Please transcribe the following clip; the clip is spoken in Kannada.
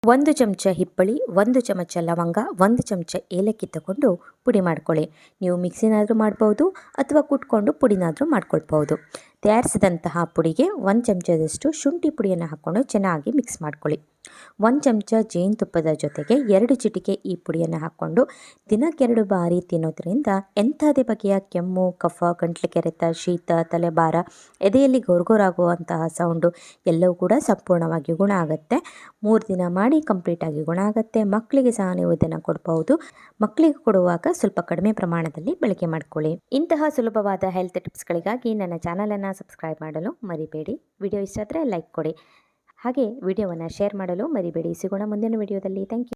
1 ಚಮಚ ಹಿಪ್ಪಳಿ, 1 ಚಮಚ ಲವಂಗ, 1 ಚಮಚ ಏಲಕ್ಕಿ ತಗೊಂಡು ಪುಡಿ ಮಾಡ್ಕೊಳ್ಳಿ. ನೀವು ಮಿಕ್ಸಿನಾದರೂ ಮಾಡ್ಬೋದು ಅಥವಾ ಕುಟ್ಕೊಂಡು ಪುಡಿನಾದರೂ ಮಾಡ್ಕೊಳ್ಬೋದು. ತಯಾರಿಸಿದಂತಹ ಪುಡಿಗೆ 1 ಚಮಚದಷ್ಟು ಶುಂಠಿ ಪುಡಿಯನ್ನು ಹಾಕ್ಕೊಂಡು ಚೆನ್ನಾಗಿ ಮಿಕ್ಸ್ ಮಾಡ್ಕೊಳ್ಳಿ. 1 ಚಮಚ ಜೇನುತುಪ್ಪದ ಜೊತೆಗೆ 2 ಚಿಟಿಕೆ ಈ ಪುಡಿಯನ್ನು ಹಾಕ್ಕೊಂಡು ದಿನಕ್ಕೆ 2 ಬಾರಿ ತಿನ್ನೋದ್ರಿಂದ ಎಂಥದೇ ಬಗೆಯ ಕೆಮ್ಮು, ಕಫ, ಗಂಟ್ಲು ಕೆರೆತ, ಶೀತ, ತಲೆಭಾರ, ಎದೆಯಲ್ಲಿ ಗೊರಗೊರಾಗುವಂತಹ ಸೌಂಡು ಎಲ್ಲವೂ ಕೂಡ ಸಂಪೂರ್ಣವಾಗಿ ಗುಣ ಆಗುತ್ತೆ. 3 ದಿನ ಮಾಡಿ ಕಂಪ್ಲೀಟಾಗಿ ಗುಣ ಆಗುತ್ತೆ. ಮಕ್ಕಳಿಗೆ ಸಹ ನೀವು ಇದನ್ನು ಕೊಡಬಹುದು. ಮಕ್ಕಳಿಗೆ ಕೊಡುವಾಗ ಸ್ವಲ್ಪ ಕಡಿಮೆ ಪ್ರಮಾಣದಲ್ಲಿ ಬಳಕೆ ಮಾಡ್ಕೊಳ್ಳಿ. ಇಂತಹ ಸುಲಭವಾದ ಹೆಲ್ತ್ ಟಿಪ್ಸ್ಗಳಿಗಾಗಿ ನನ್ನ ಚಾನಲನ್ನು ಸಬ್ಸ್ಕ್ರೈಬ್ ಮಾಡಲು ಮರಿಬೇಡಿ. ವಿಡಿಯೋ ಇಷ್ಟ ಆದರೆ ಲೈಕ್ ಕೊಡಿ. ಹಾಗೆ ವಿಡಿಯೋವನ್ನು ಶೇರ್ ಮಾಡಲು ಮರಿಬೇಡಿ. ಸಿಗೋಣ ಮುಂದಿನ ವಿಡಿಯೋದಲ್ಲಿ. Thank you.